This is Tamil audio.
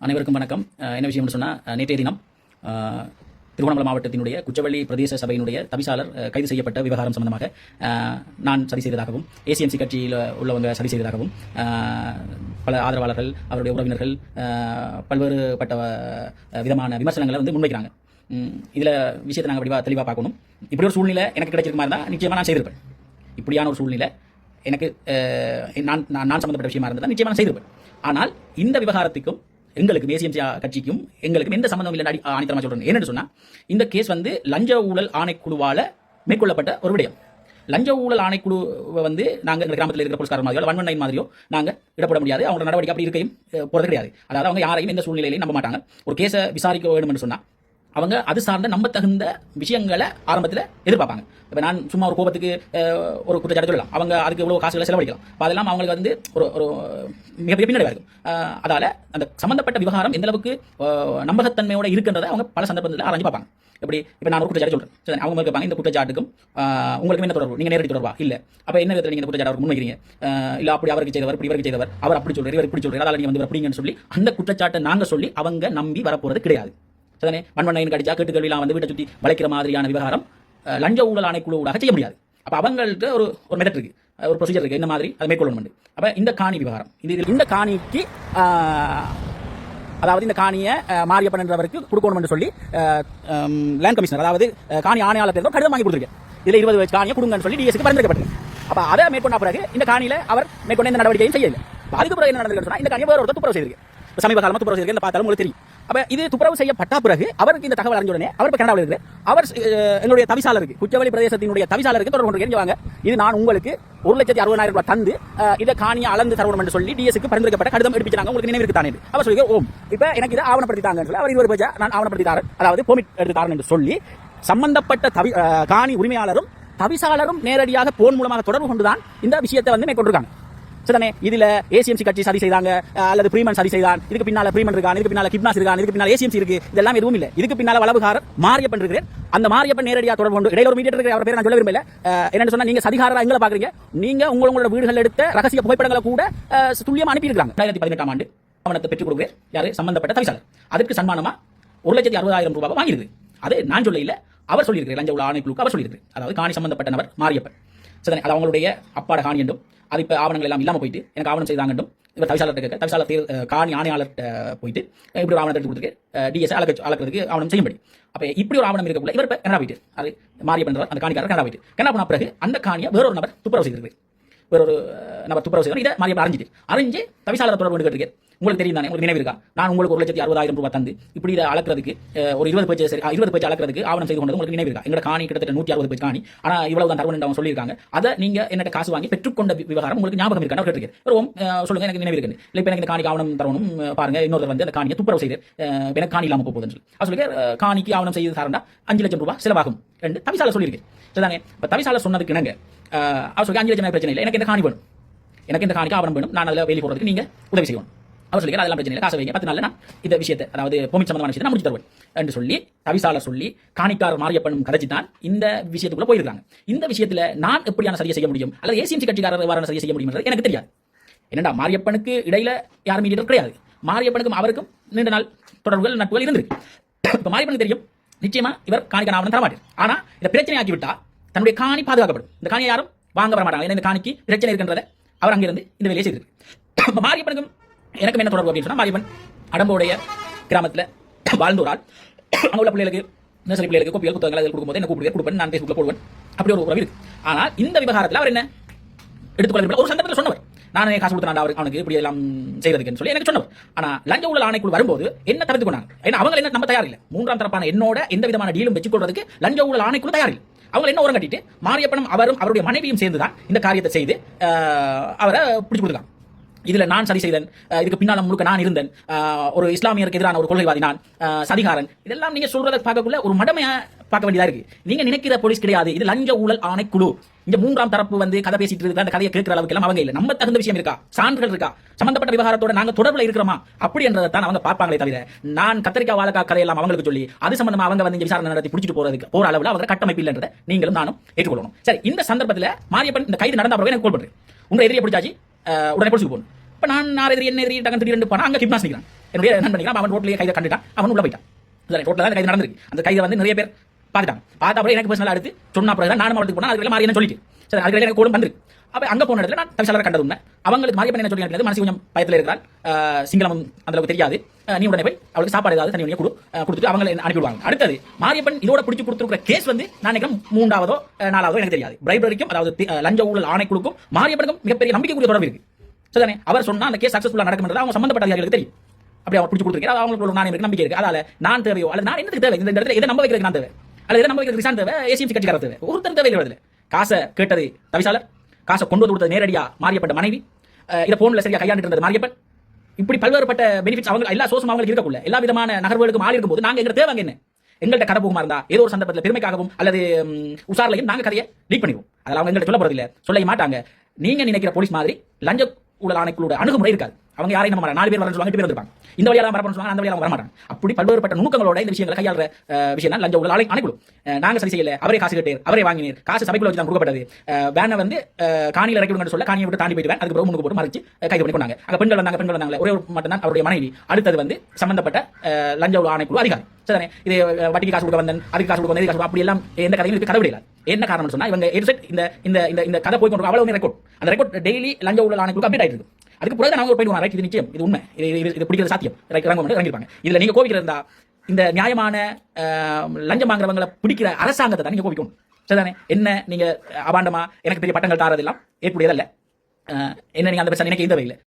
அனைவருக்கும் வணக்கம். என்ன விஷயம்னு சொன்னால், நேற்றைய தினம் திருவண்ணாமலை மாவட்டத்தினுடைய குச்சவெளி பிரதேச சபையினுடைய தவிசாளர் கைது செய்யப்பட்ட விவகாரம் சம்பந்தமாக நான் சதி செய்ததாகவும், ஏசிஎம்சி கட்சியில் உள்ளவங்க சதி செய்ததாகவும், பல ஆதரவாளர்கள், அவருடைய உறவினர்கள் பல்வேறுபட்ட விதமான விமர்சனங்களை முன்வைக்கிறாங்க. இதில் விஷயத்தை நாங்கள் தெளிவாக பார்க்கணும். இப்படி ஒரு சூழ்நிலை எனக்கு கிடைச்சிருக்க மாதிரி தான் நிச்சயமாக நான் செய்திருப்பேன். இப்படியான ஒரு சூழ்நிலை எனக்கு நான் சம்பந்தப்பட்ட விஷயமா இருந்தால் நிச்சயமாக நான் செய்திருப்பேன். ஆனால் இந்த விவகாரத்துக்கும் எங்களுக்கு ஏசிஎம்சி கட்சிக்கும் எங்களுக்கும் எந்த சம்பந்தம் இல்லை ஆணித்தரமாக சொல்றேன். என்னன்னு சொன்னா, இந்த கேஸ் லஞ்ச ஊழல் ஆணைக்குழுவால மேற்கொள்ளப்பட்ட ஒரு விடயம். லஞ்ச ஊழல் ஆணைக்குழுவை நாங்கள் எங்கள் கிராமத்தில் இருக்கிற போலீஸ்காரர் மாதிரியோ 119 மாதிரியோ நாங்கள் இடப்பட முடியாது. அவங்களோட நடவடிக்கை அப்படி இருக்கையும் போறது கிடையாது. அதாவது அவங்க யாரையும் எந்த சூழ்நிலையிலையும் நம்ப மாட்டாங்க. ஒரு கேஸை விசாரிக்க வேண்டும் என்று சொன்னா அவங்க அது சார்ந்த நம்ப தகுந்த விஷயங்களை ஆரம்பத்தில் எதிர்பார்ப்பாங்க. இப்போ நான் சும்மா ஒரு கோபத்துக்கு ஒரு குற்றச்சாட்டு சொல்லலாம், அவங்க அதுக்கு இவ்வளோ காசுகளை செலவழிக்கலாம். அதெல்லாம் அவங்களுக்கு ஒரு ஒரு மிகப்பெரிய பின்னடைவாக இருக்கும். அதால் அந்த சம்பந்தப்பட்ட விவகாரம் எந்த அளவுக்கு நம்பகத்தன்மையோட இருக்குன்றதை அவங்க பல சந்தர்ப்பத்தில் ஆராய்ச்சி பார்ப்பாங்க. எப்படி இப்போ நான் ஒரு குற்றச்சாட்டு சொல்கிறேன், சரி, அவங்க கேட்பாங்க இந்த குற்றச்சாட்டுக்கும் உங்களுக்கு என்ன தொடர்பு, நீங்கள் நேரடி தொடர்பா இல்லை, அப்போ என்ன விதத்தில் நீங்கள் இந்த குற்றச்சாட்டு முன்வைக்கிறீங்க, இல்லை அப்படி அவருக்கு செய்தவர் இப்படி இவருக்கு செய்தவர், அவர் அப்படி சொல்கிறார் இவர் இப்படி சொல்கிறார், அதால் நீங்கள் அப்படிங்கன்னு சொல்லி அந்த குற்றச்சாட்டை நாங்கள் சொல்லி அவங்க நம்பி வரப்போகிறது கிடையாது. சரிதானே? 119 கடிச்சா கேட்டு கேள்வியெல்லாம் வீட்டை சுற்றி வளைக்கிற மாதிரியான விவகாரம் லஞ்ச ஊழல் ஆணைக்குழுவாக செய்ய முடியாது. அப்போ அவங்கள்ட்ட ஒரு மெத்தட் இருக்கு, ஒரு ப்ரொசீஜர் இருக்கு, என்ன மாதிரி அதை மேற்கொள்ளணும். அப்போ இந்த காணி விவகாரம், இந்த காணிக்கு அதாவது இந்த காணியை மாரியப்பன் என்றவருக்கு கொடுக்கணும் என்று சொல்லி லேண்ட் கமிஷனர், அதாவது காணி ஆணையாளர் கடிதம் வாங்கி கொடுத்துருக்கு. இதில் 20 காணியை கொடுங்கன்னு சொல்லி டிஎஸ்க்கு பரிந்துரைக்கப்பட்டது. அப்போ அதை மேற்கொண்ட பிறகு இந்த காணியில் அவர் மேற்கொண்ட எந்த நடவடிக்கையும் செய்யலை. அதுக்கு பிறகு என்ன நடந்ததுன்னு சொன்னால், இந்த காணியை வேறு ஒருத்தர் துப்புரவு செய்திருக்கு. சமீப காலமாக துப்புரவு செய்திருக்கு பார்த்தாலும் உங்களுக்கு தெரியும். அப்போ இது துப்புரவு செய்யப்பட்ட பிறகு அவருக்கு இந்த தகவல் அறிஞ்ச உடனே அவர் இப்போ கனடாவில் இருக்கு. அவர் என்னுடைய தவிசாளருக்கு, குச்சவெளி பிரதேசத்தினுடைய தவிசாளருக்கு தொடர்பு கொண்டு கேட்குவாங்க, இது நான் உங்களுக்கு 1,60,000 ரூபாய் தந்து இதை காணியை அளந்து தரணும் என்று சொல்லி டிஎஸ்க்கு பரிந்துரைக்கப்பட்ட கடிதம் எடுப்பிச்சாங்க. உங்களுக்கு நினைவிற்கு தானே அவர் சொல்லி ஓம் இப்போ எனக்கு இதை ஆவணப்படுத்திட்டாங்கன்னு சொல்லி அவர் 20 பேஜா நான் ஆவணப்படுத்தி தாரேன், அதாவது பெர்மிட் எடுத்து தாரேன் என்று சொல்லி சம்பந்தப்பட்ட காணி உரிமையாளரும் தவிசாளரும் நேரடியாக போன் மூலமாக தொடர்பு கொண்டுதான் இந்த விஷயத்தை மேற்கொண்டிருக்காங்க. சரிதானே? இதுல ஏசிஎம்சி கட்சி சதி செய்தாங்க, அல்லது பிரீமன் சதி செய்தான், இதுக்கு பின்னால பிரீமன் இருக்கான், இதுக்கு பின்னால கிப்னாஸ் இருக்கான், இதுக்கு பின்னால ஏசிஎம்சி இருக்கு, இதெல்லாம் எதுவும் இல்லை. இதுக்கு பின்னால வளவுகாரர் மாரியப்பன் இருக்கிறேன். அந்த மாரியப்பன் நேரடியாக தொடர்பு கொண்டு இடையில ஒரு மீடியேட்டர் இருக்கிற, அவர் பேர் நான் சொல்ல விரும்பல. என்னன்னு சொன்னா, நீங்க சதிகாரா எங்களை பாக்குறீங்க, நீங்க உங்களோட வீடுகள் எடுத்த ரகசிய புகைப்படங்களை கூட துல்லியமா அனுப்பி இருக்காங்க. 2018ஆம் ஆண்டு ஆவணத்தை பெற்றுக் கொடுக்குற யாரு சம்பந்தப்பட்ட தவிசாளர், அதுக்கு சன்மானமா 1,60,000 ரூபாய் வாங்கியிருக்கு. அது நான் சொல்ல இல்ல, அவர் சொல்லியிருக்கிறேன். லஞ்ச ஊழல் ஆணைக்குழுக்கு அவர் சொல்லியிருக்கிறேன். அதாவது காணி சம்பந்தப்பட்ட நபர் மாரியப்பன். சரி, அது அவங்களுடைய அப்பாட காணி என்றும், அது இப்போ ஆவணங்கள் எல்லாம் இல்லாமல் போயிட்டு எனக்கு ஆவணம் செய்தாங்கண்டும் இவர் தவிசாளர்கிட்ட தவிசாளர் காணி ஆணையாளர்கிட்ட போயிட்டு இப்படி ஒரு ஆவணத்தை எடுத்து கொடுத்துருக்கு, டிஎஸ் அளக்கிறதுக்கு ஆவணம் செய்யும்படி. அப்போ இப்படி ஒரு ஆவணம் இருக்கக்குள்ள இவர் இப்போ கனடா போயிட்டு, அது மாரியப்பன் அந்த காணிக்காரர் கனடா போயிட்டு, கனடா போன பிறகு அந்த காணியை வேறொரு நபர் துப்புரவு செய்திருக்கு. வேறொரு நபர் துப்புரவு செய்தார். இதை மாரியப்பன் அறிஞ்சு தவிசாளர் தொடர்பு கேட்டிருக்கு. உங்களுக்கு தெரியும் தானே, உங்களுக்கு நினைவு இருக்கா, நான் உங்களுக்கு 1,60,000 ரூபாய் தந்து இப்படி இதை அளக்கிறதுக்கு ஒரு 20 பேஜ் அளக்கிறதுக்கு ஆவணம் செய்து கொண்டது உங்களுக்கு நினைவு இருக்கா? எங்க காணி கிட்டத்தட்ட 160 பேஜ் காணி, ஆனால் இவ்வளவு தான் தருவன் அவங்க சொல்லியிருக்காங்க. அதை நீங்க என்னட்ட காசு வாங்கி பெற்றுக்கொண்ட விவகாரம் உங்களுக்கு ஞாபகம் இருக்கான்னு அவர் கேட்டிருக்கேன். சொல்லுங்க, எனக்கு நினைவு இருக்கு. இல்லை இப்போ எனக்கு இந்த காணிக்கு ஆவணம் தரணும் பாருங்க, இன்னொரு அந்த காணியை துப்புரவு செய்து எனக்கு காணி இல்லாமல் போகுதுன்னு சொல்லி அவர் சொல்லி காணிக்கு ஆவணம் செய்து தரண்டா 5 லட்சம் ரூபாய் செலவாகும் என்று தவிசாளர் சொல்லியிருக்கு. சரிதானே? இப்போ தவிசாளர் சொன்னதுக்கு இணங்க அவர் சொல்லி 5 லட்சம் பிரச்சனை இல்லை, எனக்கு இந்த காணி வேணும், எனக்கு இந்த காணிக்கு ஆவணம் வேணும், நான் அதில் வேலி போடுறதுக்கு நீங்க உதவி செய்யணும். அவர் சொல்லி அதெல்லாம் பிரச்சனை இல்லை, காசு வைங்க, 10 நாளில் நான் இந்த விஷயத்தை, அதாவது பெர்மிட் சம்பந்தமான விஷயத்தை நான் முடிச்சு தருவேன் என்று சொல்லி தவிசாளர் சொல்லி காணிக்காரர் மாரியப்பனும் கதைச்சு தான் இந்த விஷயத்துக்குள்ள போயிருக்காங்க. இந்த விஷயத்தில் நான் எப்படியான சரியை செய்ய முடியும், அல்லது ஏசிஎம்சி கட்சிக்காரர் எவ்வாறான சரியை செய்ய முடியும் எனக்கு தெரியாது. என்னடா, மாரியப்பனுக்கு இடையில யாரும் மீடியேட்டர் கிடையாது. மாரியப்பனுக்கும் அவருக்கும் நீண்ட நாள் தொடர்புகள் நட்புகள் இருந்திருக்கு. இப்போ மாரியப்பனுக்கு தெரியும் நிச்சயமா இவர் காணிக்கான ஆவணம் தரமாட்டார். ஆனால் இதை பிரச்சனை ஆக்கிவிட்டா தன்னுடைய காணி பாதுகாக்கப்படும். இந்த காணியை யாரும் வாங்க வர மாட்டாங்க. ஏன்னா இந்த காணிக்கு பிரச்சனை இருக்கின்றத அவர் அங்கிருந்து இந்த வேலையை செய்திருக்கு. மாரியப்பனுக்கும் எனக்கு என்ன தொடர்பு அப்படின்னு சொன்னா, மாரியப்பன் அடம்போடைய கிராமத்தில் வாழ்ந்து ஒரு ஆள். அங்கே உள்ள பிள்ளைகளுக்கு, நர்சரி பிள்ளைகளுக்கு கோப்பியல் புத்தகங்கள் அதில் கொடுக்கும்போது என்ன கொடுப்பேன், நான் ஃபேஸ்புக்கில் போடுவேன், அப்படி ஒரு உறவு இருக்கு. ஆனால் இந்த விவகாரத்தில் அவர் என்ன எடுத்துக்கொள்ள ஒரு சந்தர்ப்பத்தில் சொன்னவர், நானே காசு கொடுத்தேன் அவனுக்கு இப்படி எல்லாம் செய்யறதுக்குன்னு சொல்லி எனக்கு சொன்னவர். ஆனால் லஞ்ச ஊழல் ஆணைக்குழு வரும்போது என்ன தவிர்த்து கொண்டாங்க. ஏன்னா அவங்க என்ன நம்ம தயார் இல்லை, மூன்றாம் தரப்பான என்னோட எந்த விதமான டீலும் வச்சுக்கொள்றதுக்கு லஞ்ச ஊழல் ஆணைக்குழு தயார் இல்லை. அவங்க என்ன உரம் கட்டிட்டு மாரியப்பனும் அவரும் அவருடைய மனைவியும் சேர்ந்துதான் இந்த காரியத்தை செய்து அவரை பிடிச்சு கொடுத்தாங்க. இதுல நான் சதி செய்தேன், இதுக்கு பின்னால் முழுக்க நான் இருந்தேன், ஒரு இஸ்லாமியருக்கு எதிரான ஒரு கொள்கைவாதி நான், சதிகாரன், இதெல்லாம் நீங்க சொல்றதை பார்க்கக்குள்ள ஒரு மடமையா பார்க்க வேண்டியதா இருக்கு. நீங்க நினைக்கிற போலீஸ் கிடையாது, இது லஞ்ச ஊழல் ஆணைக்குழு. இந்த மூன்றாம் தரப்பு கதை பேசிட்டு இருக்கு, அந்த கதையை கேட்கிற அளவுக்கு எல்லாம் அவங்க இல்லை. நம்ம தகுந்த விஷயம் இருக்கா, சான்றுகள் இருக்கா, சம்பந்தப்பட்ட விவகாரத்தோட நாங்க தொடர்புல இருக்கிறோமா அப்படின்றத தான் அவங்க பார்ப்பாங்களே தவிர, நான் கத்திரிக்காய் வாழக்கா கதையெல்லாம் அவங்களுக்கு சொல்லி அது சம்பந்தமா அவங்க இந்த விசாரணை நடத்தி பிடிச்சிட்டு போறதுக்கு போற அளவுல அவங்க கட்டமைப்பு இல்லைன்றதை நீங்களும் நானும் ஏற்றுக்கொள்ளணும். சரி, இந்த சந்தர்ப்பத்தில் மாரியப்பன் இந்த கைது நடந்த பிறகு எனக்கு கால் பண்றேன், உங்க எதிரியை பிடிச்சாச்சு உடனே பொலிசுக்கு போகணும். இப்போ நான் எதிரி என்ன எதிரி டக்குன்னு திடீர்னு போனால் அங்கே கிப்னாஸ் நிற்கிறான். என்னுடைய நண்பன் அவன் ரோட்லயே கைதை கண்டுட்டான், அவன் உள்ள போயிட்டான். ரோட்ல தான் கைது நடந்திருக்கு. அந்த கைதை வந்து நிறைய பேர் பார்த்துட்டாங்க. பார்த்தா அப்புறம் எனக்கு பர்சனலா எடுத்து சொன்ன அப்புறம் நானும் அவளுக்கு போனா அதுக்கு மாறி என்ன சொல்லிட்டு சரி அதுக்கு எனக்கு கோலம் வந்துருக்கு. அப்ப அங்க போன இடத்துல நான் தவிசாளர் கண்டது உண்மை. அவங்களுக்கு மாரியப்பன் என்ன சொல்லி மனசு கொஞ்சம் பயத்தில் இருக்கிறாள், சிங்களம் அந்த அளவுக்கு தெரியாது, நீ உடனே போய் அவளுக்கு சாப்பாடு ஏதாவது தண்ணி கொடுத்துட்டு அவங்களை அனுப்பிவிடுவாங்க. அடுத்தது மாரியப்பன் இதோட பிடிச்சி கொடுத்துருக்கிற கேஸ் வந்து நான் நினைக்கிறேன் 3ஆவதோ 4ஆவதோ எனக்கு தெரியாது. பிரைபரிக்கும் அதாவது லஞ்ச ஊழல் ஆணைக்குழுக்கும் மாரியப்பனுக்கும் மிகப்பெரிய நம்பிக்கைக்குரிய தொடர்பு இருக்கு. சரிதானே? அவர் சொன்னா அந்த கேஸ் சக்சஸ்ஃபுல்லா நடக்கும்ன்றது அவங்க சம்பந்தப்பட்ட அதிகாரிகளுக்கு தெரியும். அப்படி அவர் பிடிச்சி கொடுத்துருக்காரு, அவங்களுக்கு நான் எனக்கு நம்பிக்கை இருக்கு. அதால நான் தேவையோ அல்லது நான் என்னத்துக்கு தேவை, இந்த இடத்துல எதை நம்ப வைக்கிறதுக்கு நான் தேவை அல்லது எதை நம்ப வைக்கிறதுக்கு ரிசான் தேவை, ஏசிஎம்சி கட்சிக்கார தேவை, ஒருத்தர் தேவை இல்லை. காசை கேட்டது தவிசாளர், காசை கொண்டு வந்து கொடுத்தது நேரடியா மாரியப்பட்ட மனைவி, இதை போன்ல சரியா கையாண்டு இருந்தது மாரியப்பன். இப்படி பல்வேறுபட்ட பெனிஃபிட்ஸ் அவங்க எல்லா சோர்ஸும் அவங்களுக்கு இருக்கக்குள்ள எல்லா விதமான நகர்வுகளுக்கும் ஆள் இருக்கும்போது நாங்க எங்க தேவைங்க என்ன எங்கள்கிட்ட கதை போகுமா இருந்தா ஏதோ ஒரு சந்தர்ப்பத்தில் பெருமைக்காகவும் அல்லது உசார்லையும் நாங்க கதையை லீக் பண்ணிடுவோம். அதெல்லாம் அவங்க எங்கள்கிட்ட சொல்ல போறது இல்லை, சொல்ல மாட்டாங்க. நீங்க நினைக்கிற போலீஸ் மாதிரி லஞ்ச ஊழல் ஆணைக்குள்ள அணுகுமுறை இருக்காது. அவங்க யாரையும் நம்ம 4 பேர் வரணும் சொல்லுவாங்க, 8 பேர் இருப்பாங்க. இந்த வழியால வரப்போம் சொல்லுவாங்க, அந்த வழியால வரமாட்டாங்க. அப்படி பல்வேறுபட்ட நுணுக்கங்களோட இந்த விஷயங்களை கையாளுற விஷயம் தான் லஞ்ச ஊழல் ஆணைக்குழு. நாங்க சரி செய்யல, அவரே காசு கேட்டார், அவரே வாங்கினார், காசு சபைக்குள்ள வச்சு தான் கொடுக்கப்பட்டது. வேனை வந்து காணியில் இறக்கி விடுங்க சொல்ல காணியை விட்டு தாண்டி போயிட்டு அதுக்கு முன்னுக்கு போட்டு மறைச்சு கைது பண்ணி கொண்டாங்க. அங்க பெண்கள் வந்தாங்க, ஒரே மட்டும் தான் அவருடைய மனைவி. அடுத்தது வந்து சம்பந்தப்பட்ட லஞ்ச ஊழல் ஆணைக்குழு அதிகாரி. சரிதானே? இது வட்டிக்கு காசு கொடுக்க வந்தேன், அதுக்கு காசு கொடுக்க வந்தேன், காசு அப்படி எல்லாம் எந்த கதையும் கதை விடல. என்ன காரணம் சொன்னா இவங்க இந்த கதை போய் கொண்டு அவ்வளவு ரெக்கார்ட், அந்த ரெக்கார்ட் டெய்லி லஞ்ச ஊழல் ஆணைக்குழு அப்டேட் ஆயிருக்கு. அதுக்கு பிறகு அவங்க போயிடுவாங்க, ரைட் இது நிச்சயம், இது உண்மை, இது பிடிக்கிறது சாத்தியம், ரைட் இறங்கிருப்பாங்க. இதுல நீங்க கோவிக்கிறது இருந்தா இந்த நியாயமான லஞ்சம் வாங்குறவங்களை பிடிக்கிற அரசாங்கத்தை தான் நீங்க கோவிக்கணும். சரிதானே? என்ன நீங்க அபாண்டமா எனக்கு பெரிய பட்டங்கள் தாரதெல்லாம் ஏற்புடையதல்ல. என்ன நீங்க அந்த பிரச்சனை எனக்கு இந்த வகையில்